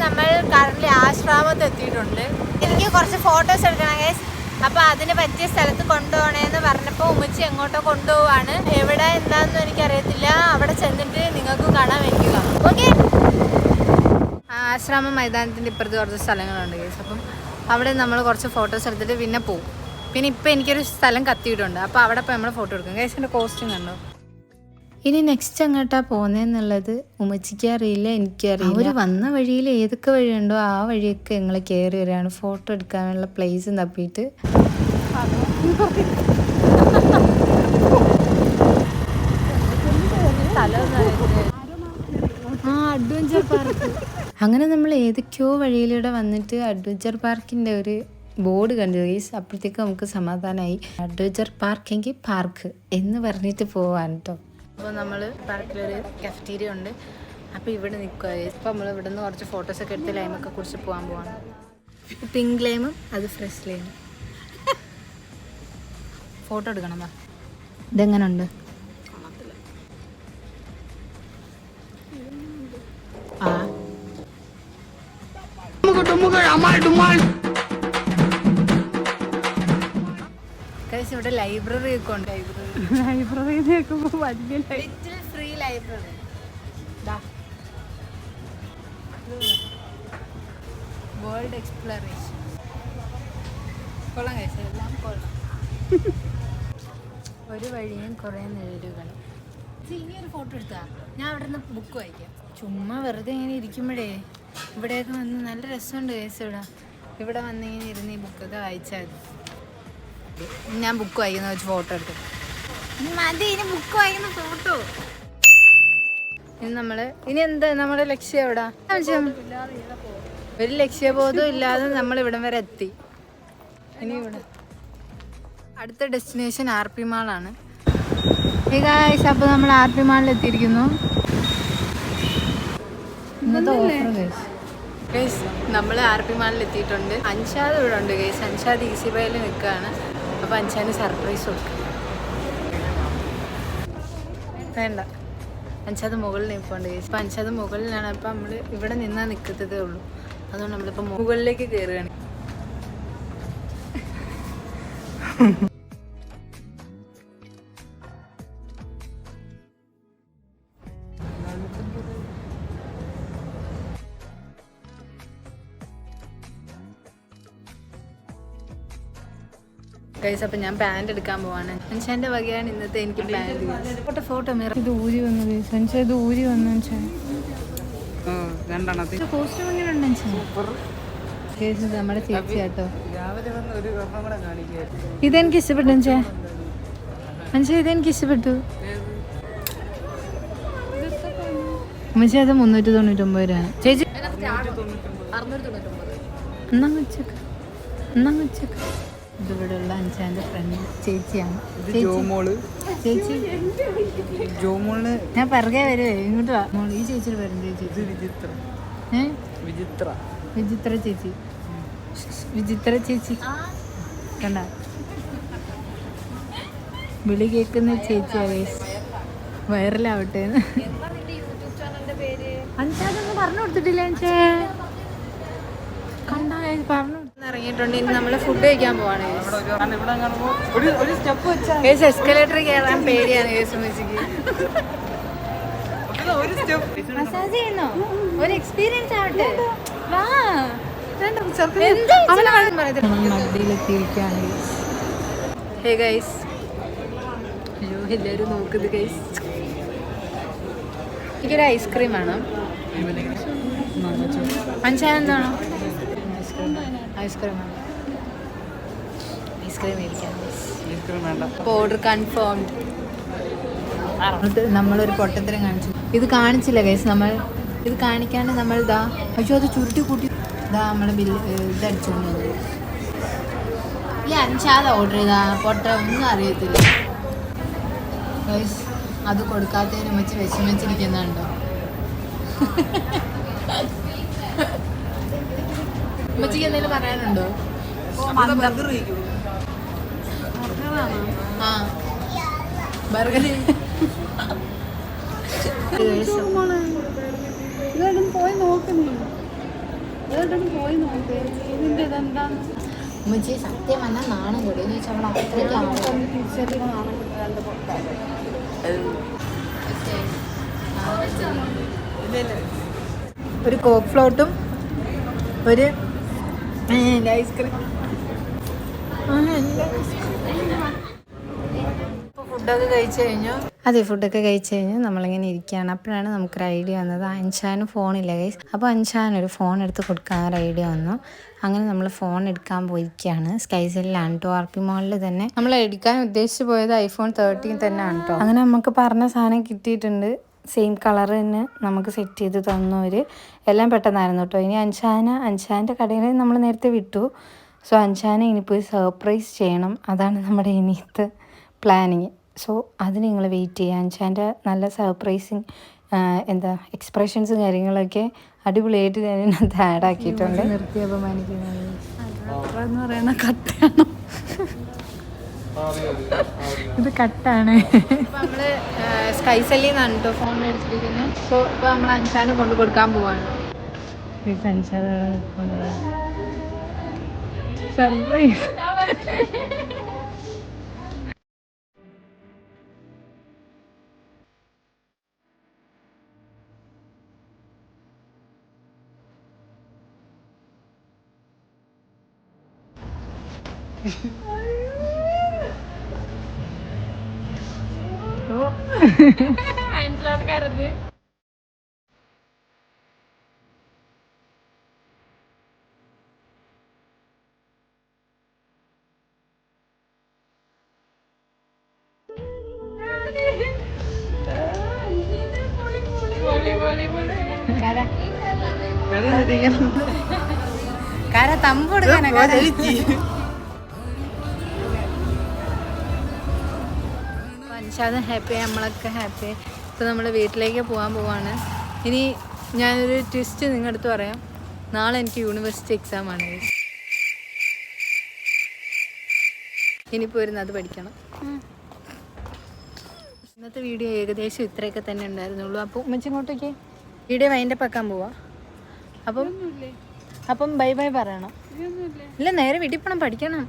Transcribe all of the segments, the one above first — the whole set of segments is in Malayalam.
നമ്മൾ കറന്റ് ആശ്രാമത്ത് എത്തിയിട്ടുണ്ട്. എനിക്ക് കുറച്ച് ഫോട്ടോസ് എടുക്കണം ഗൈസ്. അപ്പോൾ അതിന് പറ്റിയ സ്ഥലത്ത് കൊണ്ടുപോകണേന്ന് പറഞ്ഞപ്പോൾ ഉമ്മച്ചി എങ്ങോട്ടോ കൊണ്ടുപോവാണ്. എവിടെ എന്താണെന്നും എനിക്കറിയത്തില്ല. അവിടെ ചെന്നിട്ട് നിങ്ങൾക്ക് കാണാൻ വേണ്ടിക്കുക. ഓക്കെ. ആശ്രാമം മൈതാനത്തിൻ്റെ ഇപ്പുറത്ത് കുറച്ച് സ്ഥലങ്ങളുണ്ട് ഗൈസ്. അപ്പം അവിടെ നമ്മൾ കുറച്ച് ഫോട്ടോസ് എടുത്തിട്ട് പിന്നെ പോകും. പിന്നെ ഇപ്പം എനിക്കൊരു സ്ഥലം കത്തിയിട്ടുണ്ട്. അപ്പോൾ അവിടെ ഇപ്പോൾ നമ്മൾ ഫോട്ടോ എടുക്കും ഗൈസിൻ്റെ കോസ്റ്റ്യൂം കണ്ടോ. ഇനി നെക്സ്റ്റ് എങ്ങോട്ടാ പോകുന്നതെന്നുള്ളത് ഉമ്മച്ചിക്ക് അറിയില്ല, എനിക്കറിയില്ല. അവർ വന്ന വഴിയിൽ ഏതൊക്കെ വഴിയുണ്ടോ ആ വഴിയൊക്കെ ഞങ്ങൾ കയറി വരികയാണ് ഫോട്ടോ എടുക്കാനുള്ള പ്ലേസും തപ്പിയിട്ട്. Adventure park. അങ്ങനെ നമ്മൾ ഏതൊക്കെയോ വഴിയിലൂടെ വന്നിട്ട് അഡ്വഞ്ചർ പാർക്കിൻ്റെ ഒരു ബോർഡ് കണ്ടു ഗൈസ്. അപ്പോഴത്തേക്ക് നമുക്ക് സമാധാനമായി. അഡ്വഞ്ചർ പാർക്കെങ്കിൽ പാർക്ക് എന്ന് പറഞ്ഞിട്ട് പോവാൻ കേട്ടോ. അപ്പോൾ നമ്മൾ പാർക്കിലൊരു കഫറ്റീരിയ ഉണ്ട്. അപ്പോൾ ഇവിടെ നിൽക്കുക. ഇപ്പോൾ നമ്മൾ ഇവിടെ നിന്ന് കുറച്ച് ഫോട്ടോസൊക്കെ എടുത്ത് ലൈമൊക്കെ കുറിച്ച് പോകാൻ പോവാണ്. പിങ്ക് ലൈമും അത് ഫ്രഷ് ലൈമും. ഫോട്ടോ എടുക്കണം. ഇതെങ്ങനെ ഉണ്ട്? ഇവിടെ ലൈബ്രറി ഒക്കെ ഉണ്ട്. Library free library. World exploration. കൊള്ളാം കഴിച്ച എല്ലാം കൊള്ളാം. ഒരു വഴിയും കുറേ നിഴലുകൾ. ഇനിയൊരു ഫോട്ടോ എടുത്താ ഞാൻ അവിടെ നിന്ന് ബുക്ക് വായിക്കാം. ചുമ്മാ വെറുതെ ഇങ്ങനെ ഇരിക്കുമ്പോഴേ ഇവിടെയൊക്കെ വന്ന് നല്ല രസമുണ്ട് കേസ്. ഇവിടെ വന്നിങ്ങനെ ഇരുന്ന് ഈ ബുക്കൊക്കെ വായിച്ചാൽ മതി. ഞാൻ ബുക്ക് വായിക്കുന്ന വെച്ച് ഫോട്ടോ എടുത്തു മതി. ഇനി ബുക്ക് വായിക്കുന്ന ഫോട്ടോ. ഇനി എന്താ നമ്മുടെ ലക്ഷ്യം? എവിടാ ഒരു ലക്ഷ്യബോധവും ഇല്ലാതെ നമ്മൾ ഇവിടം വരെ എത്തി. ഇനി ഇവിടെ അടുത്ത ഡെസ്റ്റിനേഷൻ RP മാളാണ്. അപ്പോൾ നമ്മൾ RP മാളിൽ എത്തിയിരിക്കുന്നു. ഇന്നത്തെ ഓഫർ ഗൈസ്. നമ്മൾ RP മാളിൽ എത്തിയിട്ടുണ്ട്. അൻഷാദ് ഇവിടെ ഉണ്ട് ഗൈസ്. അൻഷാദ് ഈസി ബൈയിൽ നിൽക്കുകയാണ്. അപ്പോൾ അൻഷാദിന് സർപ്രൈസ് കൊടുക്കും. വേണ്ട, അൻഷാദ് മുകളിൽ നിൽപ്പുണ്ട് ഗൈസ്. അപ്പോൾ അൻഷാദ് മുകളിലാണ്. അപ്പോൾ നമ്മൾ ഇവിടെ നിന്നാൽ നിൽക്കത്തതേ ഉള്ളൂ. അതുകൊണ്ട് നമ്മളിപ്പോൾ മുകളിലേക്ക് കയറുകയാണ്. ഗൈസ്, അപ്പം ഞാൻ പാൻറ് എടുക്കാൻ പോവാണ്. അൻഷാൻ്റെ വകയാണ് ഇന്നത്തെ എനിക്ക് പാൻറ്. ഫോട്ടോ ഇത് ഊരി വന്നു ഗൈസ്. അൻഷാ ഇത് ഊരി വന്നു. അൻഷാ കോസ്റ്റ്യൂം എങ്ങനെ ഉണ്ട് അൻഷാ? ഗൈസ്, നമ്മുടെ ചേച്ചി കേട്ടോ. ഇതെനിക്ക് ഇഷ്ടപ്പെട്ടു അൻഷാ. അൻഷാ ഇതെനിക്ക് ഇഷ്ടപ്പെട്ടു. അമ്മച്ചി അത് 399 രൂപ. ചേച്ചി എന്നാ വെച്ചേക്ക്. ഇതിവിടെയുള്ള അൻഷാന്റെ ഫ്രണ്ട് ചേച്ചിയാണ്. ചേച്ചി ഞാൻ പിറകെ വരുവേ. ഇങ്ങോട്ട് വാ. ഈ ചേച്ചിയുടെ പേരെന്ത്? ചേച്ചി വിചിത്ര ചേച്ചി കണ്ട വിളി കേൾക്കുന്ന ചേച്ചിയാവേ. വൈറലാവട്ടെ. അൻഷാദൊന്നും പറഞ്ഞു കൊടുത്തിട്ടില്ല. അൻഷേ കണ്ടാ പറഞ്ഞു ഇറങ്ങിയിട്ടുണ്ട്. ഇനി നമ്മൾ ഫുഡ് കഴിക്കാൻ പോവാണ്. എസ്കലേറ്റർ കയറാൻ പേടിയാണ് കേസുമച്ചിക്ക്. മസാജ് ചെയ്യണോ? ഒരു എക്സ്പീരിയൻസ് ആവട്ടെ. മടിയിലെത്തിയിരിക്കുകയാണ്. Hey guys. അയ്യോ എല്ലാവരും നോക്കുന്നത് ഗൈസ്. എനിക്കൊരു ഐസ്ക്രീം വേണം. അഞ്ചാ എന്താണോ? ഐസ്ക്രീം മേടിക്കാൻ. അപ്പോൾ ഓർഡർ കൺഫേംഡ്. നമ്മളൊരു പൊട്ടത്തരം കാണിച്ചു. ഇത് കാണിച്ചില്ല ഗൈസ്. നമ്മൾ ഇത് കാണിക്കാണ്ട് നമ്മൾ ഇതാ പക്ഷേ അത് ചുരുട്ടി കൂട്ടി ഇതാ നമ്മുടെ ബില്ല് ഇതടിച്ചോണ്ട് വന്നത്. ഈ അൻഷാദ് ഓർഡർ ചെയ്താ പൊട്ട ഒന്നും അറിയത്തില്ല ഗൈസ്. അത് കൊടുക്കാത്തതിന് വെച്ച് വിഷമിച്ചിരിക്കുന്നുണ്ടോ? ഉമ്മച്ചിക്ക് എന്തെങ്കിലും പറയാനുണ്ടോ? ബർഗർ പോയി നോക്കുന്നേ. ഉമ്മച്ചി സത്യം പറഞ്ഞാൽ നാണം കൂടി എന്ന് വെച്ചാൽ നമ്മൾ ഒരു കോക്ക് ഫ്ലോട്ടും ഒരു ഐസ്ക്രീം. ഫുഡൊക്കെ കഴിച്ചു കഴിഞ്ഞു. അതെ, ഫുഡൊക്കെ കഴിച്ച് കഴിഞ്ഞ് നമ്മളിങ്ങനെ ഇരിക്കുകയാണ്. അപ്പോഴാണ് നമുക്കൊരു ഐഡിയ വന്നത്. അൻഷാന് ഫോണില്ല ഗൈസ്. അപ്പോൾ അൻഷാനൊരു ഫോൺ എടുത്ത് കൊടുക്കാനൊരു ഐഡിയ വന്നു. അങ്ങനെ നമ്മൾ ഫോൺ എടുക്കാൻ പോയിരിക്കുകയാണ്. സ്കൈസെല്ലിലാണ് കേട്ടോ, RP മോളിൽ തന്നെ. നമ്മൾ എടുക്കാൻ ഉദ്ദേശിച്ച് പോയത് iPhone 13 തന്നെയാണ് കേട്ടോ. അങ്ങനെ നമുക്ക് പറഞ്ഞ സാധനം കിട്ടിയിട്ടുണ്ട്. സെയിം കളർ തന്നെ നമുക്ക് സെറ്റ് ചെയ്ത് തന്നവർ. എല്ലാം പെട്ടെന്നായിരുന്നു കേട്ടോ. ഇനി അൻഷാൻ്റെ കടയിൽ നമ്മൾ നേരത്തെ വിട്ടു. സോ അൻഷാനെ ഇനിയിപ്പോൾ സർപ്രൈസ് ചെയ്യണം. അതാണ് നമ്മുടെ ഇനിയത്തെ പ്ലാനിങ്. സോ അത് നിങ്ങൾ വെയിറ്റ് ചെയ്യുക. അൻഷാൻ്റെ നല്ല സർപ്രൈസിങ് എക്സ്പ്രഷൻസും കാര്യങ്ങളൊക്കെ അടിപൊളിയായിട്ട് ഞാൻ ഇതിനകത്ത് ആഡ് ആക്കിയിട്ടുണ്ട്. നിർത്തി അപമാനിക്കുന്നത് പറയണ കട്ടാണോ? ഇത് കട്ടാണ്. നമ്മള് സ്കൈസെല്ലിൽ നിന്നാണ് കേട്ടോ ഫോൺ മേടിച്ചിരിക്കുന്നത്. സോ ഇപ്പോൾ നമ്മൾ അൻഷാനെ കൊണ്ട് കൊടുക്കാൻ പോവാണ്. സർപ്രൈസ്. ആൾക്കാരത് തമ്പ് കൊടുക്കാനാ. അൻഷാദും ഹാപ്പി, നമ്മളൊക്കെ ഹാപ്പി. ഇപ്പോൾ നമ്മൾ വീട്ടിലേക്ക് പോവാണ്. ഇനി ഞാനൊരു ട്വിസ്റ്റ് നിങ്ങളുടെ അടുത്ത് പറയാം. നാളെ എനിക്ക് യൂണിവേഴ്സിറ്റി എക്സാമാണ്. ഇനിയിപ്പോൾ വരുന്നത് പഠിക്കണം. ഇന്നത്തെ വീഡിയോ ഏകദേശം ഇത്രയൊക്കെ തന്നെ ഉണ്ടായിരുന്നുള്ളൂ. അപ്പോൾ ഉമ്മച്ചിങ്ങോട്ടേക്ക് വീഡിയോ വൈൻഡപ്പ് ആക്കാൻ പോവാം. അപ്പം ബൈ ബൈ പറയണം. ഇല്ല, നേരെ വീട്ടിൽ പോകണം, പഠിക്കണം.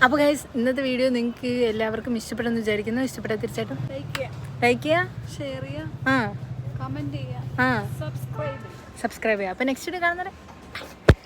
അപ്പോൾ ഗൈസ് ഇന്നത്തെ വീഡിയോ നിങ്ങൾക്ക് എല്ലാവർക്കും ഇഷ്ടപ്പെട്ടെന്ന് വിചാരിക്കുന്നു. ഇഷ്ടപ്പെട്ടാൽ തീർച്ചയായിട്ടും ലൈക്ക് ചെയ്യുക, ഷെയർ ചെയ്യുക, കമൻറ്റ് ചെയ്യുക, സബ്സ്ക്രൈബ് ചെയ്യുക. അപ്പോൾ നെക്സ്റ്റ് വീഡിയോ കാണുന്നവരെ